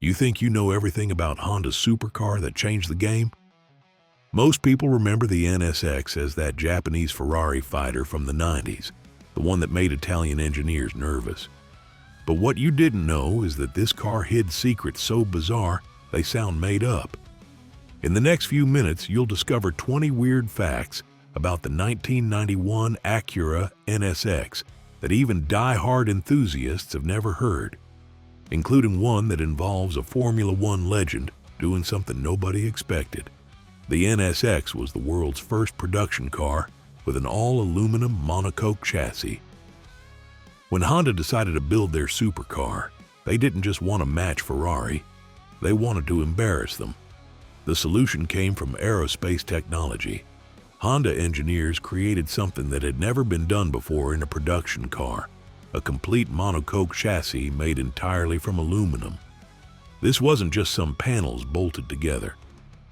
You think you know everything about Honda's supercar that changed the game? Most people remember the NSX as that Japanese Ferrari fighter from the 90s, the one that made Italian engineers nervous. But what you didn't know is that this car hid secrets so bizarre they sound made up. In the next few minutes, you'll discover 20 weird facts about the 1991 Acura NSX that even die-hard enthusiasts have never heard, including one that involves a Formula One legend doing something nobody expected. The NSX was the world's first production car with an all-aluminum monocoque chassis. When Honda decided to build their supercar, they didn't just want to match Ferrari, they wanted to embarrass them. The solution came from aerospace technology. Honda engineers created something that had never been done before in a production car, a complete monocoque chassis made entirely from aluminum. This wasn't just some panels bolted together.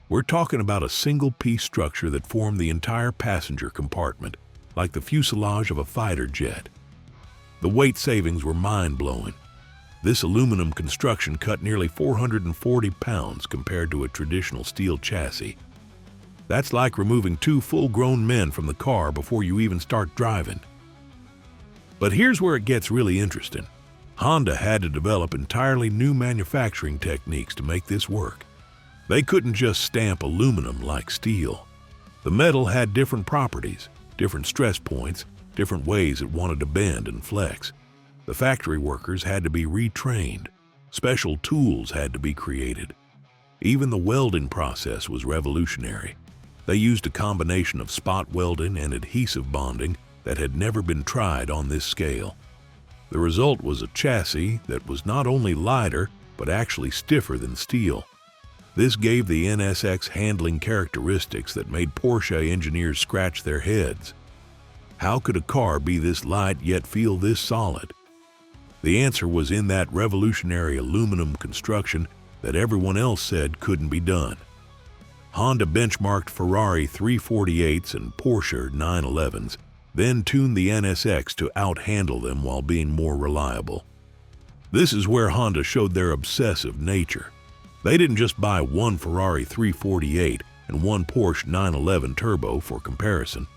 We're talking about a single-piece structure that formed the entire passenger compartment, like the fuselage of a fighter jet. The weight savings were mind-blowing. This aluminum construction cut nearly 440 pounds compared to a traditional steel chassis. That's like removing two full-grown men from the car before you even start driving. But here's where it gets really interesting. Honda had to develop entirely new manufacturing techniques to make this work. They couldn't just stamp aluminum like steel. The metal had different properties, different stress points, different ways it wanted to bend and flex. The factory workers had to be retrained. Special tools had to be created. Even the welding process was revolutionary. They used a combination of spot welding and adhesive bonding that had never been tried on this scale. The result was a chassis that was not only lighter, but actually stiffer than steel. This gave the NSX handling characteristics that made Porsche engineers scratch their heads. How could a car be this light yet feel this solid? The answer was in that revolutionary aluminum construction that everyone else said couldn't be done. Honda benchmarked Ferrari 348s and Porsche 911s, then tuned the NSX to out-handle them while being more reliable. This is where Honda showed their obsessive nature. They didn't just buy one Ferrari 348 and one Porsche 911 Turbo for comparison.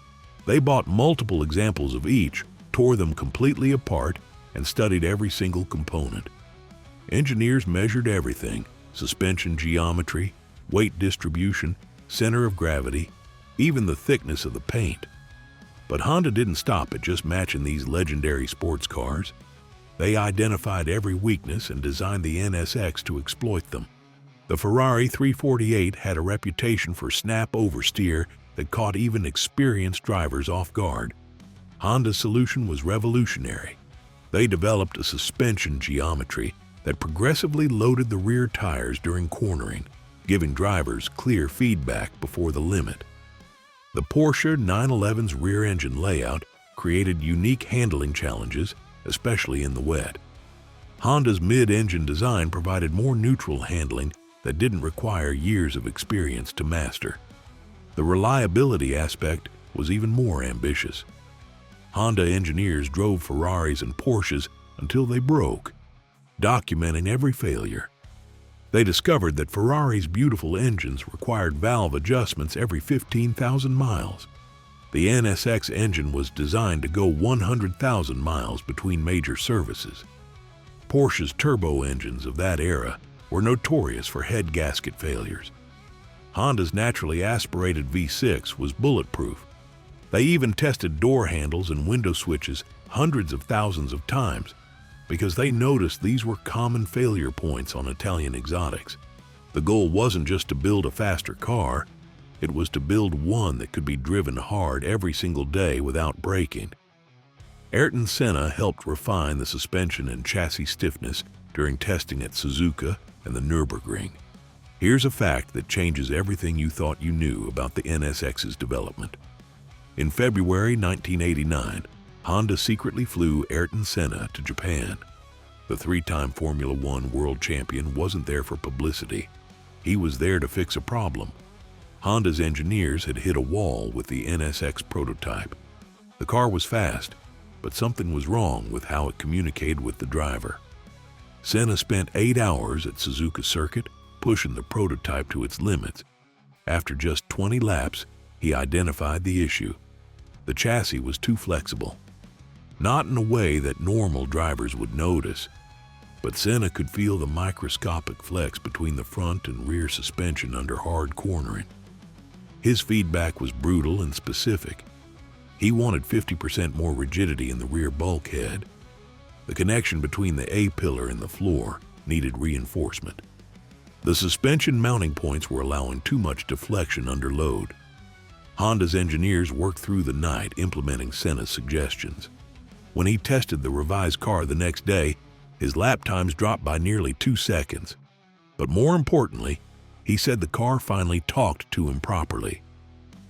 They bought multiple examples of each, tore them completely apart, and studied every single component. Engineers measured everything: suspension geometry, weight distribution, center of gravity, even the thickness of the paint. But Honda didn't stop at just matching these legendary sports cars. They identified every weakness and designed the NSX to exploit them. The Ferrari 348 had a reputation for snap oversteer that caught even experienced drivers off guard. Honda's solution was revolutionary. They developed a suspension geometry that progressively loaded the rear tires during cornering, giving drivers clear feedback before the limit. The Porsche 911's rear engine layout created unique handling challenges, especially in the wet. Honda's mid-engine design provided more neutral handling that didn't require years of experience to master. The reliability aspect was even more ambitious. Honda engineers drove Ferraris and Porsches until they broke, documenting every failure. They discovered that Ferrari's beautiful engines required valve adjustments every 15,000 miles. The NSX engine was designed to go 100,000 miles between major services. Porsche's turbo engines of that era were notorious for head gasket failures. Honda's naturally aspirated V6 was bulletproof. They even tested door handles and window switches hundreds of thousands of times because they noticed these were common failure points on Italian exotics. The goal wasn't just to build a faster car, it was to build one that could be driven hard every single day without breaking. Ayrton Senna helped refine the suspension and chassis stiffness during testing at Suzuka and the Nürburgring. Here's a fact that changes everything you thought you knew about the NSX's development. In February 1989, Honda secretly flew Ayrton Senna to Japan. The three-time Formula One world champion wasn't there for publicity. He was there to fix a problem. Honda's engineers had hit a wall with the NSX prototype. The car was fast, but something was wrong with how it communicated with the driver. Senna spent 8 hours at Suzuka Circuit, pushing the prototype to its limits. After just 20 laps, he identified the issue. The chassis was too flexible. Not in a way that normal drivers would notice, but Senna could feel the microscopic flex between the front and rear suspension under hard cornering. His feedback was brutal and specific. He wanted 50% more rigidity in the rear bulkhead. The connection between the A-pillar and the floor needed reinforcement. The suspension mounting points were allowing too much deflection under load. Honda's engineers worked through the night implementing Senna's suggestions. When he tested the revised car the next day, his lap times dropped by nearly 2 seconds. But more importantly, he said the car finally talked to him properly.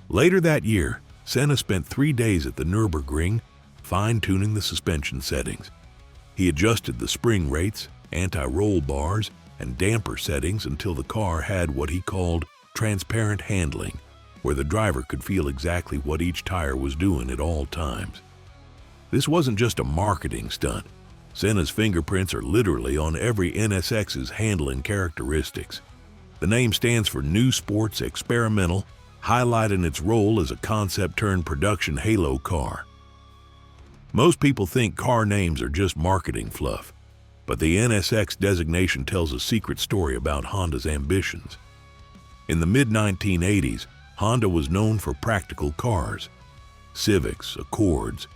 Later that year, Senna spent 3 days at the Nürburgring, fine-tuning the suspension settings. He adjusted the spring rates, anti-roll bars, and damper settings until the car had what he called transparent handling, where the driver could feel exactly what each tire was doing at all times. This wasn't just a marketing stunt. Senna's fingerprints are literally on every NSX's handling characteristics. The name stands for New Sports Experimental, highlighting its role as a concept-turned-production halo car. Most people think car names are just marketing fluff, but the NSX designation tells a secret story about Honda's ambitions. In the mid-1980s, Honda was known for practical cars. Civics, Accords,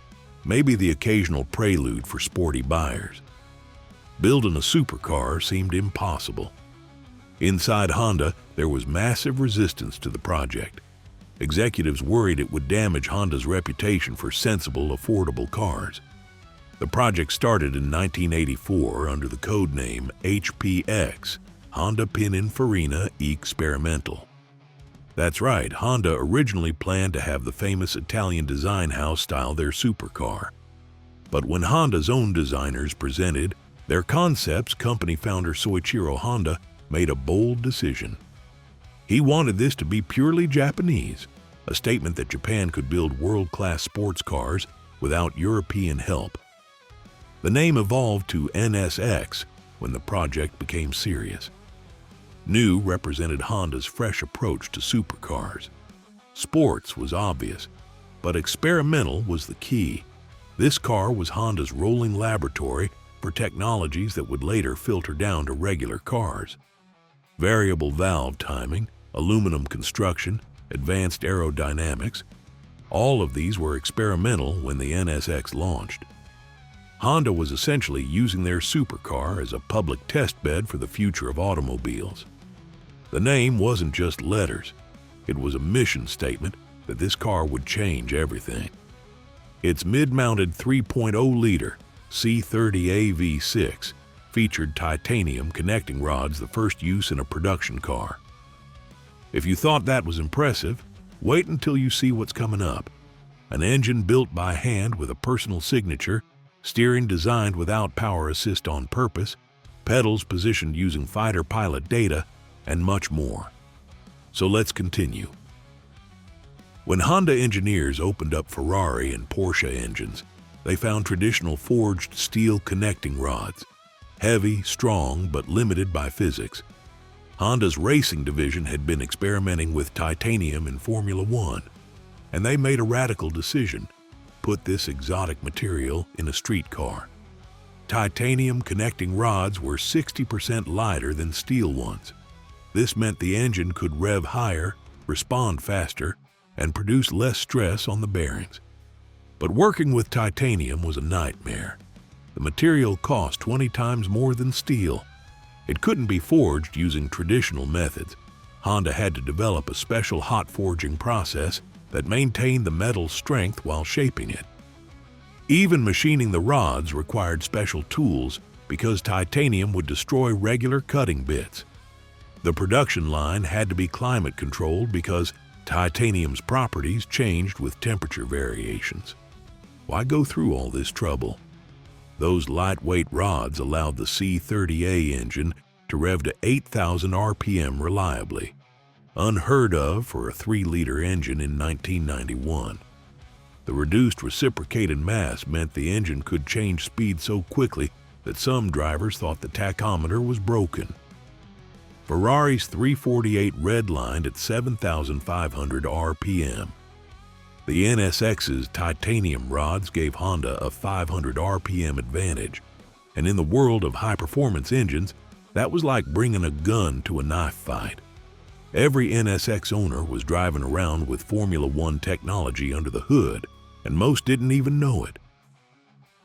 maybe the occasional Prelude for sporty buyers. Building a supercar seemed impossible. Inside Honda, there was massive resistance to the project. Executives worried it would damage Honda's reputation for sensible, affordable cars. The project started in 1984 under the code name HPX, Honda Pininfarina Experimental. That's right, Honda originally planned to have the famous Italian design house style their supercar. But when Honda's own designers presented their concepts, company founder Soichiro Honda made a bold decision. He wanted this to be purely Japanese, a statement that Japan could build world-class sports cars without European help. The name evolved to NSX when the project became serious. New represented Honda's fresh approach to supercars. Sports was obvious, but experimental was the key. This car was Honda's rolling laboratory for technologies that would later filter down to regular cars. Variable valve timing, aluminum construction, advanced aerodynamics, all of these were experimental when the NSX launched. Honda was essentially using their supercar as a public testbed for the future of automobiles. The name wasn't just letters. It was a mission statement that this car would change everything. Its mid-mounted 3.0-liter C30A V6 featured titanium connecting rods, the first use in a production car. If you thought that was impressive, wait until you see what's coming up. An engine built by hand with a personal signature, steering designed without power assist on purpose, pedals positioned using fighter pilot data, and much more. So let's continue. When Honda engineers opened up Ferrari and Porsche engines, they found traditional forged steel connecting rods, heavy, strong, but limited by physics. Honda's racing division had been experimenting with titanium in Formula One, and they made a radical decision: put this exotic material in a street car. Titanium connecting rods were 60% lighter than steel ones. This meant the engine could rev higher, respond faster, and produce less stress on the bearings. But working with titanium was a nightmare. The material cost 20 times more than steel. It couldn't be forged using traditional methods. Honda had to develop a special hot forging process that maintained the metal's strength while shaping it. Even machining the rods required special tools because titanium would destroy regular cutting bits. The production line had to be climate controlled because titanium's properties changed with temperature variations. Why go through all this trouble? Those lightweight rods allowed the C30A engine to rev to 8,000 RPM reliably, unheard of for a 3-liter engine in 1991. The reduced reciprocated mass meant the engine could change speed so quickly that some drivers thought the tachometer was broken. Ferrari's 348 redlined at 7,500 RPM. The NSX's titanium rods gave Honda a 500 RPM advantage, and in the world of high-performance engines, that was like bringing a gun to a knife fight. Every NSX owner was driving around with Formula One technology under the hood, and most didn't even know it.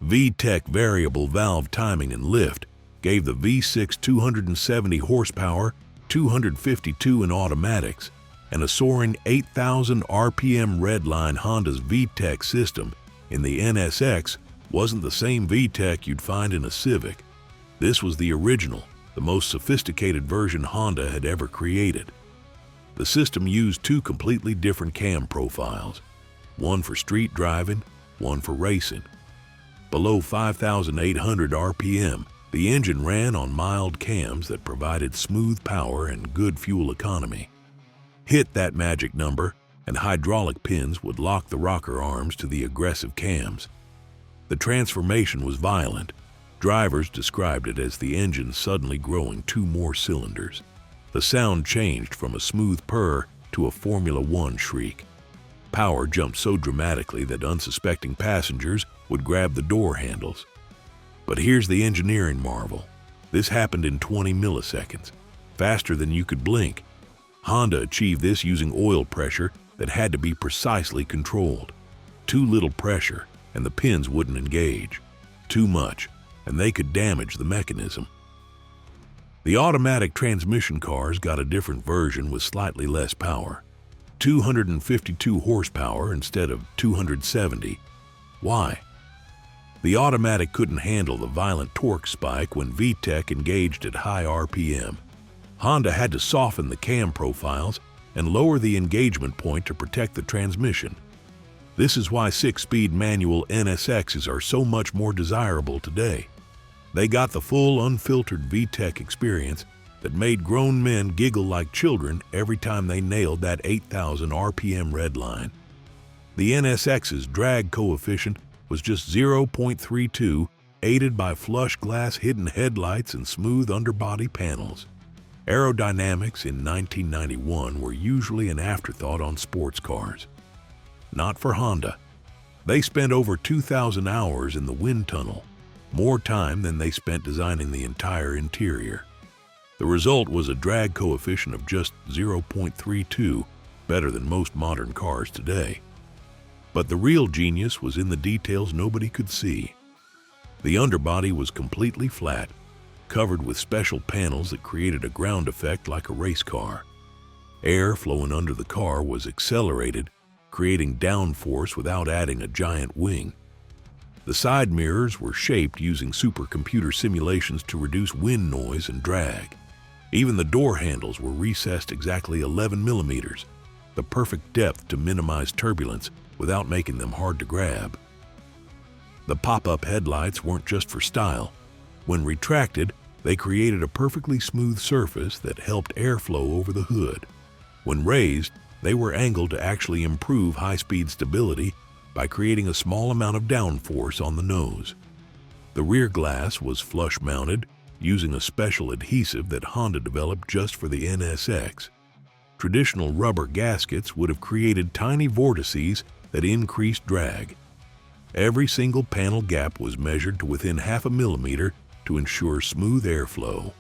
VTEC variable valve timing and lift gave the V6 270 horsepower, 252 in automatics, and a soaring 8,000 RPM redline. Honda's VTEC system in the NSX wasn't the same VTEC you'd find in a Civic. This was the original, the most sophisticated version Honda had ever created. The system used two completely different cam profiles, one for street driving, one for racing. Below 5,800 RPM, the engine ran on mild cams that provided smooth power and good fuel economy. Hit that magic number, and hydraulic pins would lock the rocker arms to the aggressive cams. The transformation was violent. Drivers described it as the engine suddenly growing 2 more cylinders. The sound changed from a smooth purr to a Formula One shriek. Power jumped so dramatically that unsuspecting passengers would grab the door handles. But here's the engineering marvel. This happened in 20 milliseconds, faster than you could blink. Honda achieved this using oil pressure that had to be precisely controlled. Too little pressure, and the pins wouldn't engage. Too much, and they could damage the mechanism. The automatic transmission cars got a different version with slightly less power. 252 horsepower instead of 270. Why? The automatic couldn't handle the violent torque spike when VTEC engaged at high RPM. Honda had to soften the cam profiles and lower the engagement point to protect the transmission. This is why 6-speed manual NSXs are so much more desirable today. They got the full unfiltered VTEC experience that made grown men giggle like children every time they nailed that 8,000 RPM redline. The NSX's drag coefficient was just 0.32, aided by flush glass hidden headlights and smooth underbody panels. Aerodynamics in 1991 were usually an afterthought on sports cars. Not for Honda. They spent over 2,000 hours in the wind tunnel, more time than they spent designing the entire interior. The result was a drag coefficient of just 0.32, better than most modern cars today. But the real genius was in the details nobody could see. The underbody was completely flat, covered with special panels that created a ground effect like a race car. Air flowing under the car was accelerated, creating downforce without adding a giant wing. The side mirrors were shaped using supercomputer simulations to reduce wind noise and drag. Even the door handles were recessed exactly 11 millimeters, the perfect depth to minimize turbulence without making them hard to grab. The pop-up headlights weren't just for style. When retracted, they created a perfectly smooth surface that helped airflow over the hood. When raised, they were angled to actually improve high-speed stability by creating a small amount of downforce on the nose. The rear glass was flush-mounted, using a special adhesive that Honda developed just for the NSX. Traditional rubber gaskets would have created tiny vortices that increased drag. Every single panel gap was measured to within half a millimeter to ensure smooth airflow.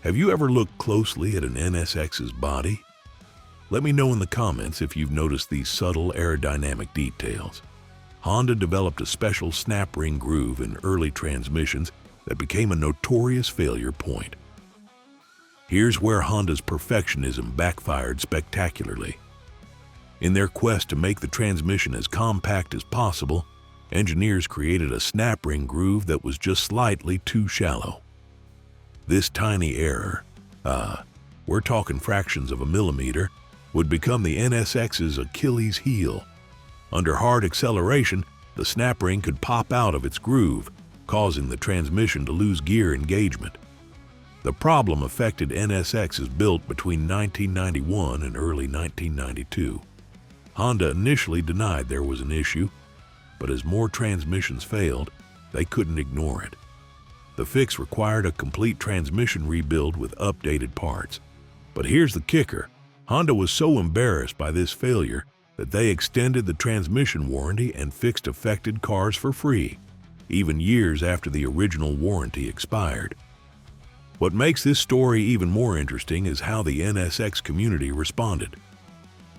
Have you ever looked closely at an NSX's body? Let me know in the comments if you've noticed these subtle aerodynamic details. Honda developed a special snap ring groove in early transmissions that became a notorious failure point. Here's where Honda's perfectionism backfired spectacularly. In their quest to make the transmission as compact as possible, engineers created a snap ring groove that was just slightly too shallow. This tiny error, we're talking fractions of a millimeter, would become the NSX's Achilles heel. Under hard acceleration, the snap ring could pop out of its groove, causing the transmission to lose gear engagement. The problem affected NSXs built between 1991 and early 1992. Honda initially denied there was an issue, but as more transmissions failed, they couldn't ignore it. The fix required a complete transmission rebuild with updated parts. But here's the kicker. Honda was so embarrassed by this failure that they extended the transmission warranty and fixed affected cars for free, even years after the original warranty expired. What makes this story even more interesting is how the NSX community responded.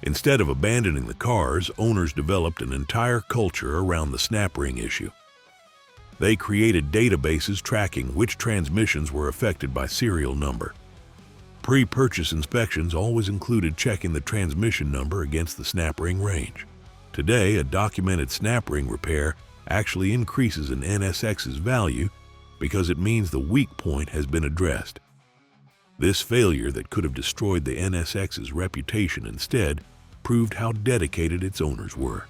Instead of abandoning the cars, owners developed an entire culture around the snap ring issue. They created databases tracking which transmissions were affected by serial number. Pre-purchase inspections always included checking the transmission number against the snap ring range. Today, a documented snap ring repair actually increases an NSX's value because it means the weak point has been addressed. This failure that could have destroyed the NSX's reputation instead proved how dedicated its owners were.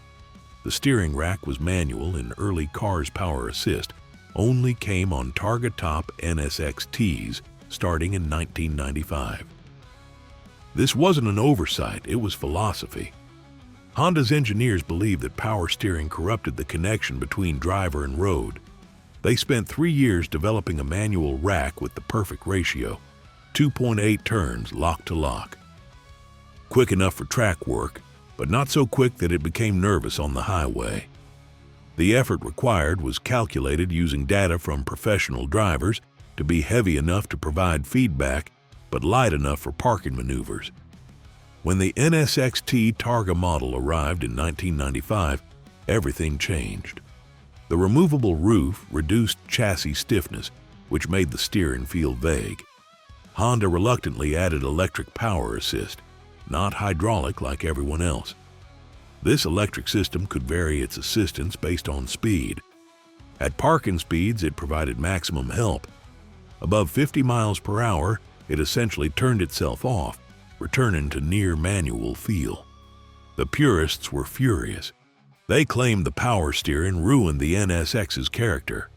The steering rack was manual and early cars' power assist only came on Targa Top NSX Ts starting in 1995. This wasn't an oversight, it was philosophy. Honda's engineers believed that power steering corrupted the connection between driver and road. They spent 3 years developing a manual rack with the perfect ratio, 2.8 turns lock to lock. Quick enough for track work, but not so quick that it became nervous on the highway. The effort required was calculated using data from professional drivers to be heavy enough to provide feedback, but light enough for parking maneuvers. When the NSX-T Targa model arrived in 1995, everything changed. The removable roof reduced chassis stiffness, which made the steering feel vague. Honda reluctantly added electric power assist, not hydraulic like everyone else. This electric system could vary its assistance based on speed. At parking speeds, it provided maximum help. Above 50 miles per hour, it essentially turned itself off, returning to near manual feel. The purists were furious. They claimed the power steering ruined the NSX's character.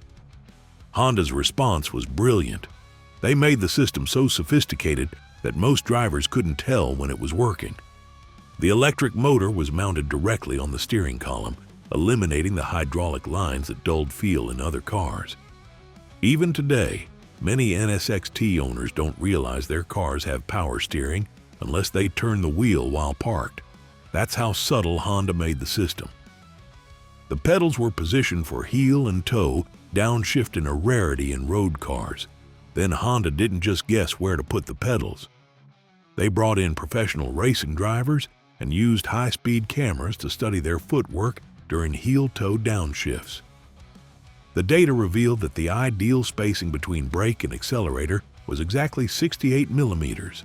Honda's response was brilliant. They made the system so sophisticated that most drivers couldn't tell when it was working. The electric motor was mounted directly on the steering column, eliminating the hydraulic lines that dulled feel in other cars. Even today, many NSX-T owners don't realize their cars have power steering unless they turn the wheel while parked. That's how subtle Honda made the system. The pedals were positioned for heel and toe, downshifting a rarity in road cars. Then Honda didn't just guess where to put the pedals. They brought in professional racing drivers and used high-speed cameras to study their footwork during heel-toe downshifts. The data revealed that the ideal spacing between brake and accelerator was exactly 68 millimeters,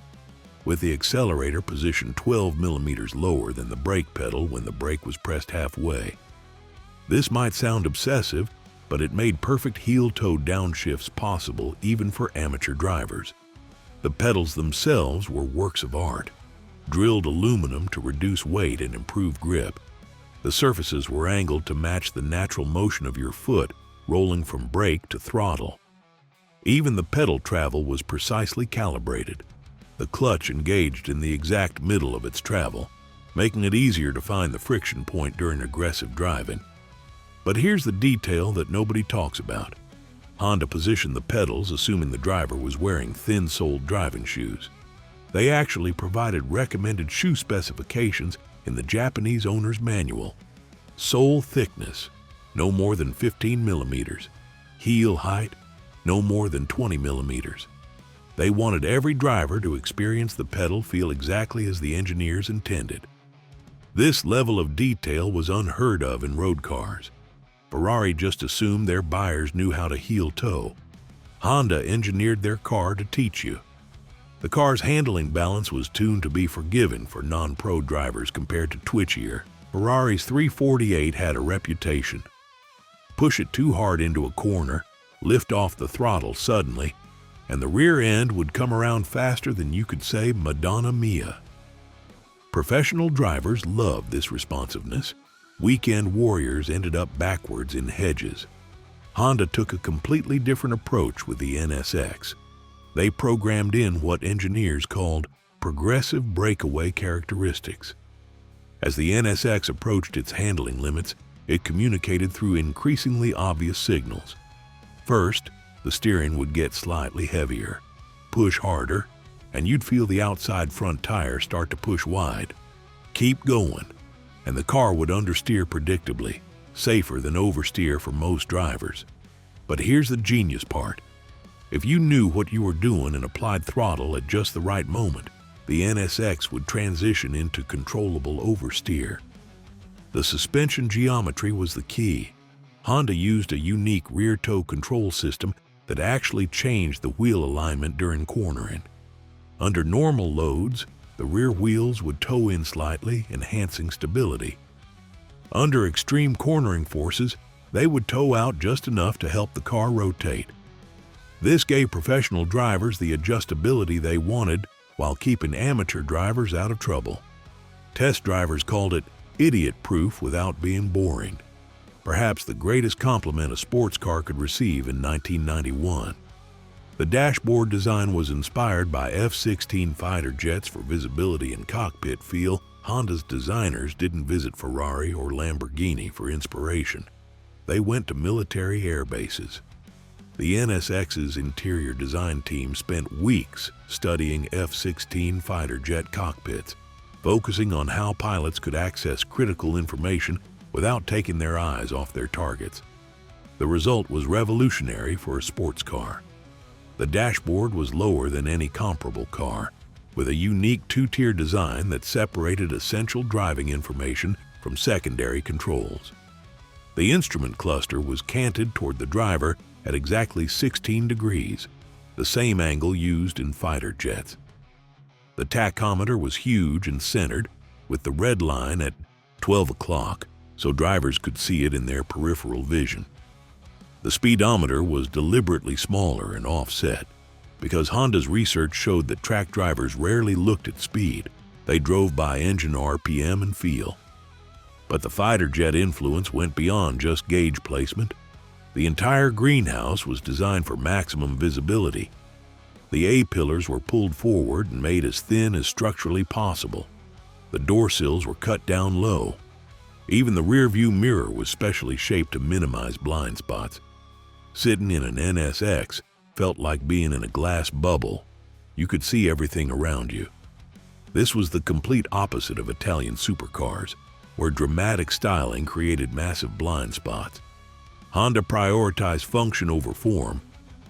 with the accelerator positioned 12 millimeters lower than the brake pedal when the brake was pressed halfway. This might sound obsessive, but it made perfect heel-toe downshifts possible even for amateur drivers. The pedals themselves were works of art, drilled aluminum to reduce weight and improve grip. The surfaces were angled to match the natural motion of your foot, rolling from brake to throttle. Even the pedal travel was precisely calibrated. The clutch engaged in the exact middle of its travel, making it easier to find the friction point during aggressive driving. But here's the detail that nobody talks about. Honda positioned the pedals assuming the driver was wearing thin-soled driving shoes. They actually provided recommended shoe specifications in the Japanese owner's manual. Sole thickness, no more than 15 millimeters. Heel height, no more than 20 millimeters. They wanted every driver to experience the pedal feel exactly as the engineers intended. This level of detail was unheard of in road cars. Ferrari just assumed their buyers knew how to heel-toe. Honda engineered their car to teach you. The car's handling balance was tuned to be forgiving for non-pro drivers compared to twitchier. Ferrari's 348 had a reputation. Push it too hard into a corner, lift off the throttle suddenly, and the rear end would come around faster than you could say Madonna Mia. Professional drivers loved this responsiveness. Weekend warriors ended up backwards in hedges. Honda took a completely different approach with the NSX. They programmed in what engineers called progressive breakaway characteristics. As the NSX approached its handling limits, it communicated through increasingly obvious signals. First, the steering would get slightly heavier. Push harder, and you'd feel the outside front tire start to push wide. Keep going, and the car would understeer predictably, safer than oversteer for most drivers. But here's the genius part. If you knew what you were doing and applied throttle at just the right moment, the NSX would transition into controllable oversteer. The suspension geometry was the key. Honda used a unique rear toe control system that actually changed the wheel alignment during cornering. Under normal loads, the rear wheels would toe in slightly, enhancing stability. Under extreme cornering forces, they would toe out just enough to help the car rotate. This gave professional drivers the adjustability they wanted while keeping amateur drivers out of trouble. Test drivers called it idiot-proof without being boring. Perhaps the greatest compliment a sports car could receive in 1991. The dashboard design was inspired by F-16 fighter jets for visibility and cockpit feel. Honda's designers didn't visit Ferrari or Lamborghini for inspiration. They went to military air bases. The NSX's interior design team spent weeks studying F-16 fighter jet cockpits, focusing on how pilots could access critical information without taking their eyes off their targets. The result was revolutionary for a sports car. The dashboard was lower than any comparable car, with a unique two-tier design that separated essential driving information from secondary controls. The instrument cluster was canted toward the driver at exactly 16 degrees, the same angle used in fighter jets. The tachometer was huge and centered, with the red line at 12 o'clock, so drivers could see it in their peripheral vision. The speedometer was deliberately smaller and offset, because Honda's research showed that track drivers rarely looked at speed. They drove by engine RPM and feel. But the fighter jet influence went beyond just gauge placement. The entire greenhouse was designed for maximum visibility. The A-pillars were pulled forward and made as thin as structurally possible. The door sills were cut down low. Even the rear-view mirror was specially shaped to minimize blind spots. Sitting in an NSX felt like being in a glass bubble. You could see everything around you. This was the complete opposite of Italian supercars, where dramatic styling created massive blind spots. Honda prioritized function over form,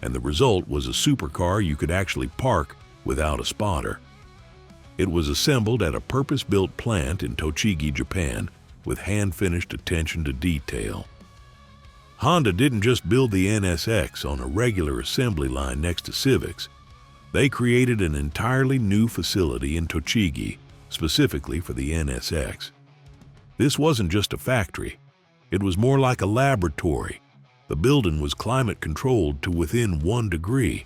and the result was a supercar you could actually park without a spotter. It was assembled at a purpose-built plant in Tochigi, Japan, with hand-finished attention to detail. Honda didn't just build the NSX on a regular assembly line next to Civics. They created an entirely new facility in Tochigi, specifically for the NSX. This wasn't just a factory. It was more like a laboratory. The building was climate-controlled to within 1 degree,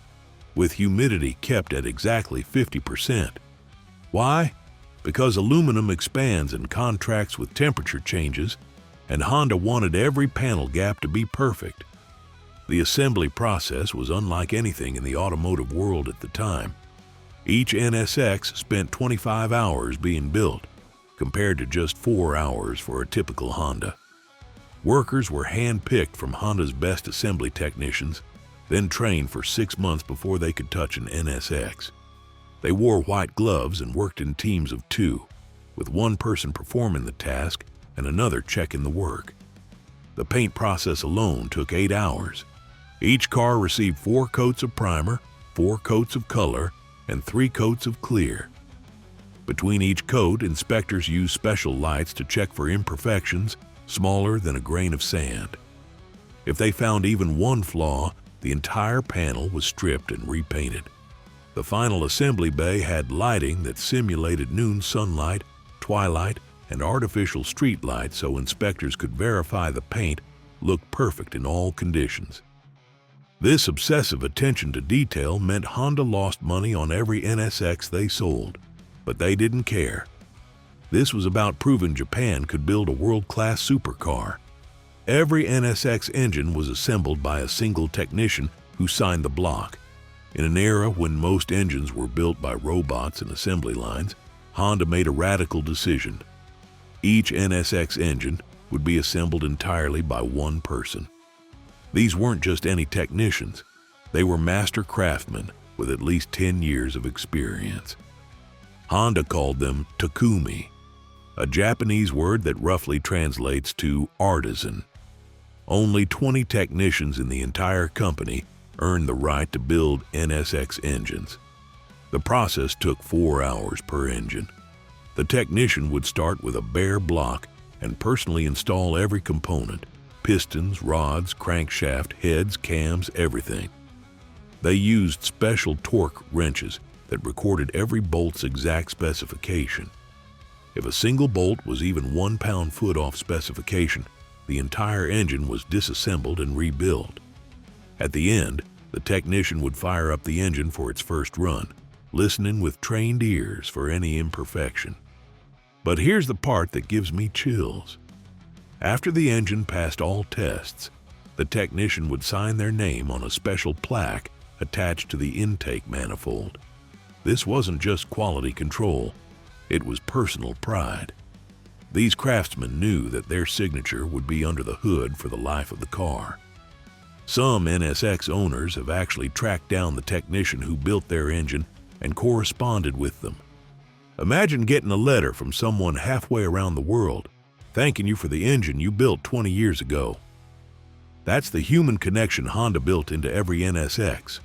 with humidity kept at exactly 50%. Why? Because aluminum expands and contracts with temperature changes, and Honda wanted every panel gap to be perfect. The assembly process was unlike anything in the automotive world at the time. Each NSX spent 25 hours being built, compared to just 4 hours for a typical Honda. Workers were hand-picked from Honda's best assembly technicians, then trained for 6 months before they could touch an NSX. They wore white gloves and worked in teams of 2, with one person performing the task and another checking the work. The paint process alone took 8 hours. Each car received 4 coats of primer, 4 coats of color, and 3 coats of clear. Between each coat, inspectors used special lights to check for imperfections smaller than a grain of sand. If they found even one flaw, the entire panel was stripped and repainted. The final assembly bay had lighting that simulated noon sunlight, twilight, and artificial street light so inspectors could verify the paint looked perfect in all conditions. This obsessive attention to detail meant Honda lost money on every NSX they sold, but they didn't care. This was about proving Japan could build a world-class supercar. Every NSX engine was assembled by a single technician who signed the block. In an era when most engines were built by robots and assembly lines, Honda made a radical decision. Each NSX engine would be assembled entirely by one person. These weren't just any technicians. They were master craftsmen with at least 10 years of experience. Honda called them takumi, a Japanese word that roughly translates to artisan. Only 20 technicians in the entire company earned the right to build NSX engines. The process took 4 hours per engine. The technician would start with a bare block and personally install every component: pistons, rods, crankshaft, heads, cams, everything. They used special torque wrenches that recorded every bolt's exact specification. If a single bolt was even 1 pound-foot off specification, the entire engine was disassembled and rebuilt. At the end, the technician would fire up the engine for its first run, listening with trained ears for any imperfection. But here's the part that gives me chills. After the engine passed all tests, the technician would sign their name on a special plaque attached to the intake manifold. This wasn't just quality control, it was personal pride. These craftsmen knew that their signature would be under the hood for the life of the car. Some NSX owners have actually tracked down the technician who built their engine and corresponded with them. Imagine getting a letter from someone halfway around the world thanking you for the engine you built 20 years ago. That's the human connection Honda built into every NSX.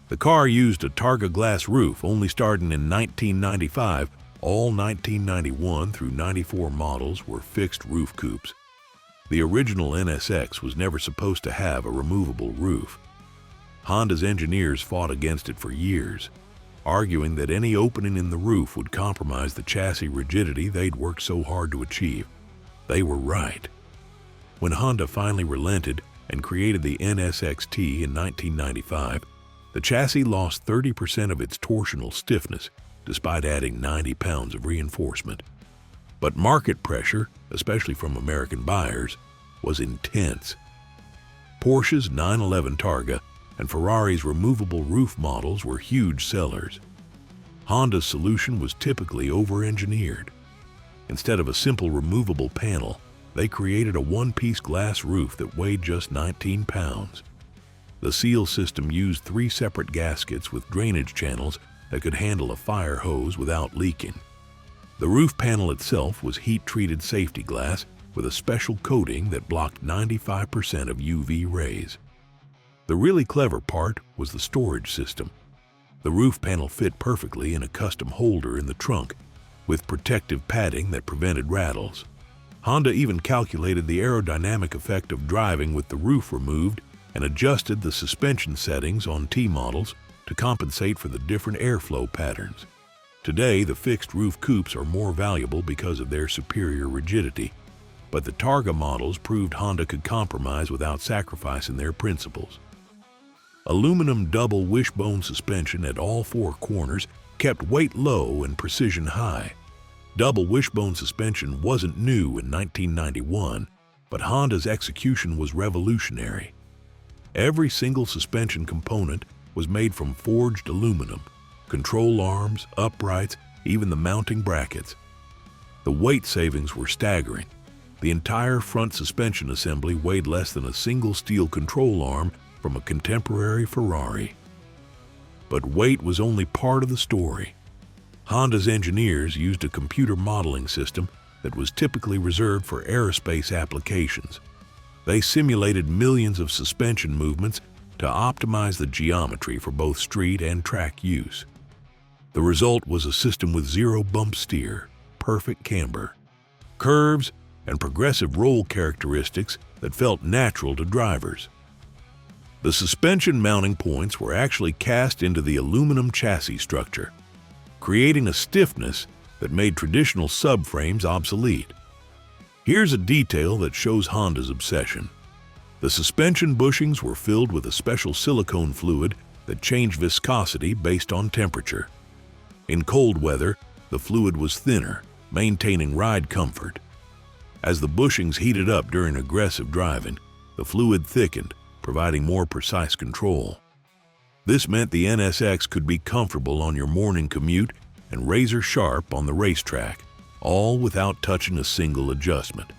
The car used a Targa glass roof only starting in 1995. All 1991 through 94 models were fixed roof coupes. The original NSX was never supposed to have a removable roof. Honda's engineers fought against it for years, arguing that any opening in the roof would compromise the chassis rigidity they'd worked so hard to achieve. They were right. When Honda finally relented and created the NSX-T in 1995, the chassis lost 30% of its torsional stiffness, despite adding 90 pounds of reinforcement. But market pressure, especially from American buyers, was intense. Porsche's 911 Targa and Ferrari's removable roof models were huge sellers. Honda's solution was typically over-engineered. Instead of a simple removable panel, they created a one-piece glass roof that weighed just 19 pounds. The seal system used 3 separate gaskets with drainage channels that could handle a fire hose without leaking. The roof panel itself was heat-treated safety glass with a special coating that blocked 95% of UV rays. The really clever part was the storage system. The roof panel fit perfectly in a custom holder in the trunk with protective padding that prevented rattles. Honda even calculated the aerodynamic effect of driving with the roof removed and adjusted the suspension settings on T models to compensate for the different airflow patterns. Today, the fixed roof coupes are more valuable because of their superior rigidity, but the Targa models proved Honda could compromise without sacrificing their principles. Aluminum double wishbone suspension at all 4 corners kept weight low and precision high. Double wishbone suspension wasn't new in 1991, but Honda's execution was revolutionary. Every single suspension component was made from forged aluminum: control arms, uprights, even the mounting brackets. The weight savings were staggering. The entire front suspension assembly weighed less than a single steel control arm from a contemporary Ferrari. But weight was only part of the story. Honda's engineers used a computer modeling system that was typically reserved for aerospace applications. They simulated millions of suspension movements to optimize the geometry for both street and track use. The result was a system with zero bump steer, perfect camber, curves, and progressive roll characteristics that felt natural to drivers. The suspension mounting points were actually cast into the aluminum chassis structure, creating a stiffness that made traditional subframes obsolete. Here's a detail that shows Honda's obsession. The suspension bushings were filled with a special silicone fluid that changed viscosity based on temperature. In cold weather, the fluid was thinner, maintaining ride comfort. As the bushings heated up during aggressive driving, the fluid thickened, providing more precise control. This meant the NSX could be comfortable on your morning commute and razor sharp on the racetrack, all without touching a single adjustment.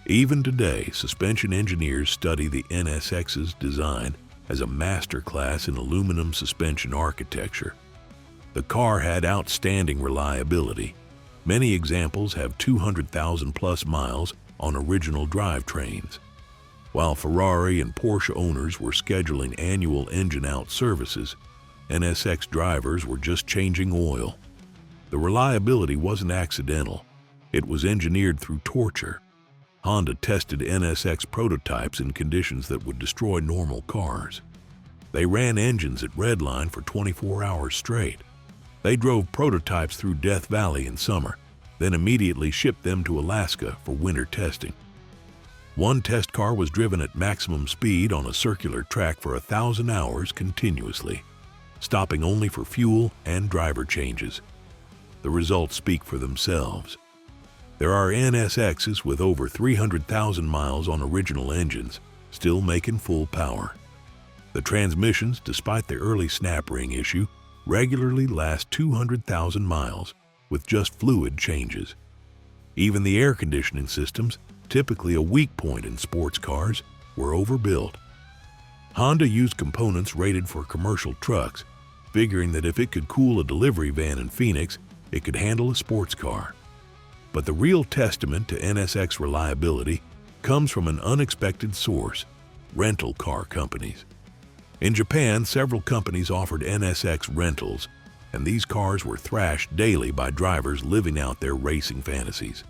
Even today, suspension engineers study the NSX's design as a masterclass in aluminum suspension architecture. The car had outstanding reliability. Many examples have 200,000+ miles on original drivetrains. While Ferrari and Porsche owners were scheduling annual engine-out services, NSX drivers were just changing oil. The reliability wasn't accidental. It was engineered through torture. Honda tested NSX prototypes in conditions that would destroy normal cars. They ran engines at redline for 24 hours straight. They drove prototypes through Death Valley in summer, then immediately shipped them to Alaska for winter testing. One test car was driven at maximum speed on a circular track for 1,000 hours continuously, stopping only for fuel and driver changes. The results speak for themselves. There are NSXs with over 300,000 miles on original engines, still making full power. The transmissions, despite the early snap ring issue, regularly last 200,000 miles with just fluid changes. Even the air conditioning systems, typically a weak point in sports cars, were overbuilt. Honda used components rated for commercial trucks, figuring that if it could cool a delivery van in Phoenix, it could handle a sports car. But the real testament to NSX reliability comes from an unexpected source: rental car companies. In Japan, several companies offered NSX rentals, and these cars were thrashed daily by drivers living out their racing fantasies.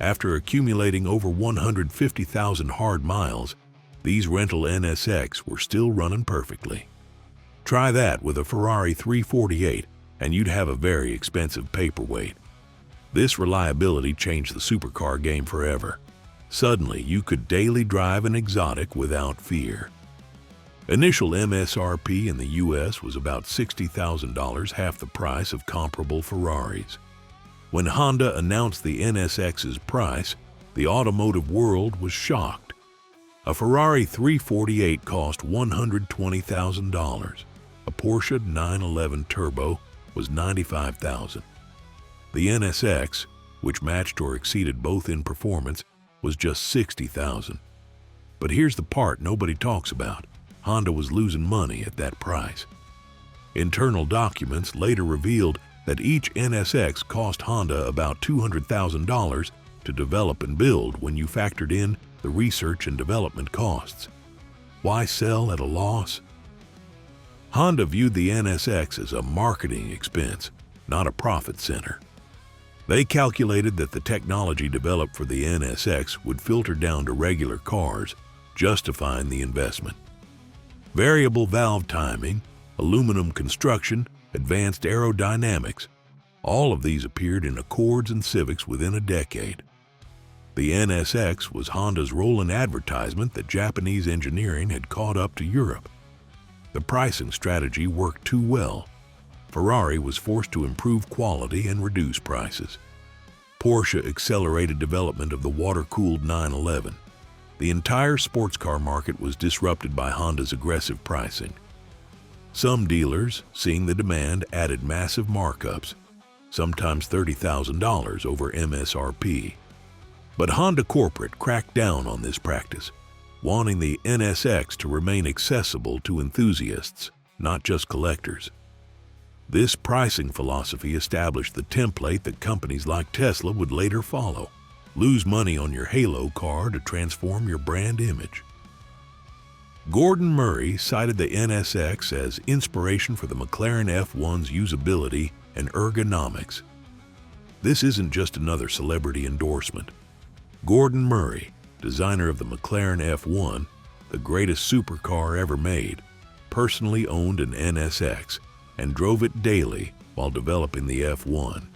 After accumulating over 150,000 hard miles, these rental NSX were still running perfectly. Try that with a Ferrari 348 and you'd have a very expensive paperweight. This reliability changed the supercar game forever. Suddenly, you could daily drive an exotic without fear. Initial MSRP in the US was about $60,000, half the price of comparable Ferraris. When Honda announced the NSX's price, the automotive world was shocked. A Ferrari 348 cost $120,000. A Porsche 911 Turbo was $95,000. The NSX, which matched or exceeded both in performance, was just $60,000. But here's the part nobody talks about. Honda was losing money at that price. Internal documents later revealed that each NSX cost Honda about $200,000 to develop and build when you factored in the research and development costs. Why sell at a loss? Honda viewed the NSX as a marketing expense, not a profit center. They calculated that the technology developed for the NSX would filter down to regular cars, justifying the investment. Variable valve timing, aluminum construction, advanced aerodynamics, all of these appeared in Accords and Civics within a decade. The NSX was Honda's rolling advertisement that Japanese engineering had caught up to Europe. The pricing strategy worked too well. Ferrari was forced to improve quality and reduce prices. Porsche accelerated development of the water-cooled 911. The entire sports car market was disrupted by Honda's aggressive pricing. Some dealers, seeing the demand, added massive markups, sometimes $30,000 over MSRP. But Honda corporate cracked down on this practice, wanting the NSX to remain accessible to enthusiasts, not just collectors. This pricing philosophy established the template that companies like Tesla would later follow. Lose money on your halo car to transform your brand image. Gordon Murray cited the NSX as inspiration for the McLaren F1's usability and ergonomics. This isn't just another celebrity endorsement. Gordon Murray, designer of the McLaren F1, the greatest supercar ever made, personally owned an NSX and drove it daily while developing the F1.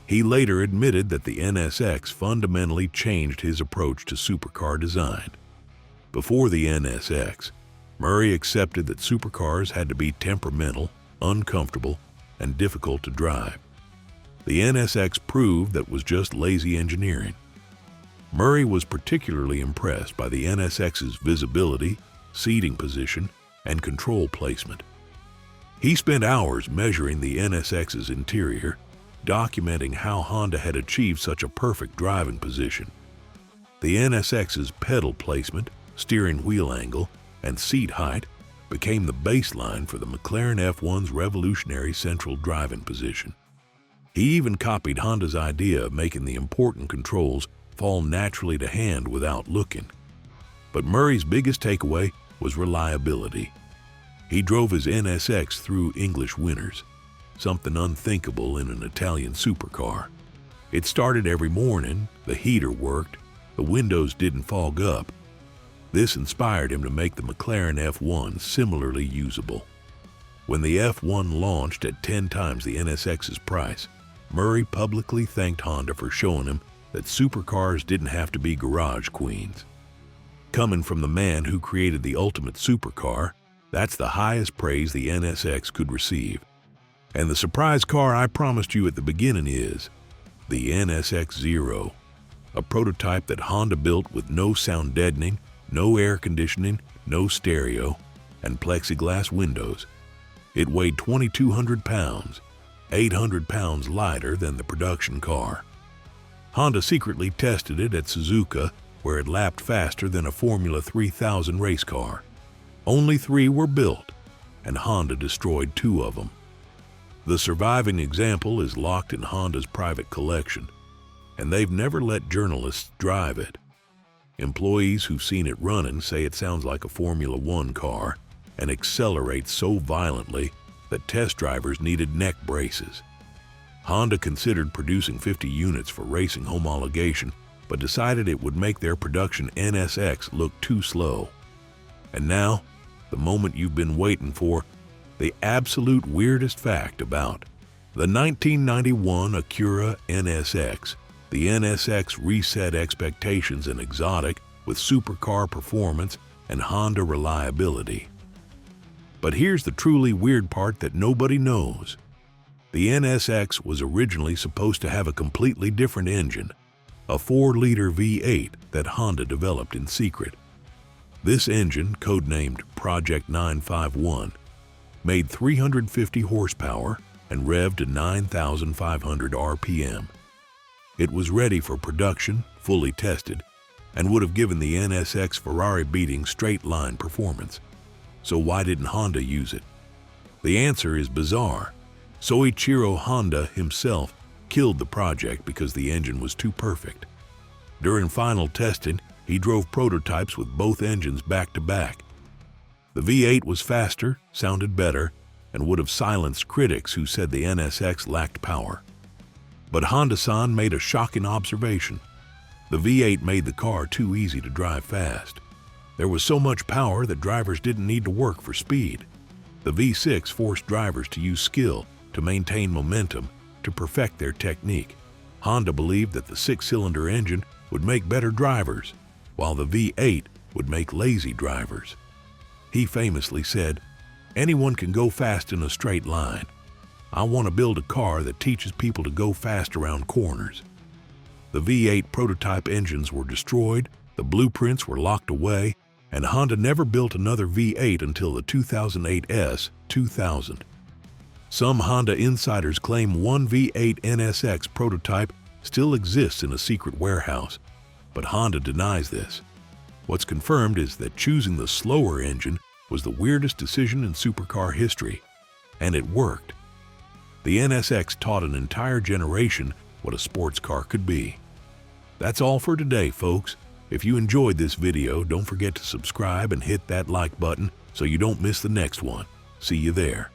He later admitted that the NSX fundamentally changed his approach to supercar design. Before the NSX, Murray accepted that supercars had to be temperamental, uncomfortable, and difficult to drive. The NSX proved that was just lazy engineering. Murray was particularly impressed by the NSX's visibility, seating position, and control placement. He spent hours measuring the NSX's interior, documenting how Honda had achieved such a perfect driving position. The NSX's pedal placement, steering wheel angle, and seat height became the baseline for the McLaren F1's revolutionary central driving position. He even copied Honda's idea of making the important controls fall naturally to hand without looking. But Murray's biggest takeaway was reliability. He drove his NSX through English winters, something unthinkable in an Italian supercar. It started every morning, the heater worked, the windows didn't fog up. This inspired him to make the McLaren F1 similarly usable. When the F1 launched at 10 times the NSX's price, Murray publicly thanked Honda for showing him that supercars didn't have to be garage queens. Coming from the man who created the ultimate supercar, that's the highest praise the NSX could receive. And the surprise car I promised you at the beginning is the NSX Zero, a prototype that Honda built with no sound deadening, no air conditioning, no stereo, and plexiglass windows. It weighed 2,200 pounds, 800 pounds lighter than the production car. Honda secretly tested it at Suzuka, where it lapped faster than a Formula 3000 race car. Only 3 were built, and Honda destroyed 2 of them. The surviving example is locked in Honda's private collection, and they've never let journalists drive it. Employees who've seen it running say it sounds like a Formula 1 car and accelerates so violently that test drivers needed neck braces. Honda considered producing 50 units for racing homologation, but decided it would make their production NSX look too slow. And now, the moment you've been waiting for, the absolute weirdest fact about the 1991 Acura NSX. The NSX reset expectations in exotic with supercar performance and Honda reliability. But here's the truly weird part that nobody knows. The NSX was originally supposed to have a completely different engine, a 4-liter V8 that Honda developed in secret. This engine, codenamed Project 951, made 350 horsepower and revved to 9,500 RPM. It was ready for production, fully tested, and would have given the NSX Ferrari-beating straight-line performance. So why didn't Honda use it? The answer is bizarre. Soichiro Honda himself killed the project because the engine was too perfect. During final testing, he drove prototypes with both engines back-to-back. The V8 was faster, sounded better, and would have silenced critics who said the NSX lacked power. But Honda-san made a shocking observation. The V8 made the car too easy to drive fast. There was so much power that drivers didn't need to work for speed. The V6 forced drivers to use skill, to maintain momentum, to perfect their technique. Honda believed that the 6-cylinder engine would make better drivers, while the V8 would make lazy drivers. He famously said, "Anyone can go fast in a straight line. I want to build a car that teaches people to go fast around corners." The V8 prototype engines were destroyed, the blueprints were locked away, and Honda never built another V8 until the 2008 S2000. Some Honda insiders claim one V8 NSX prototype still exists in a secret warehouse, but Honda denies this. What's confirmed is that choosing the slower engine was the weirdest decision in supercar history, and it worked. The NSX taught an entire generation what a sports car could be. That's all for today, folks. If you enjoyed this video, don't forget to subscribe and hit that like button so you don't miss the next one. See you there.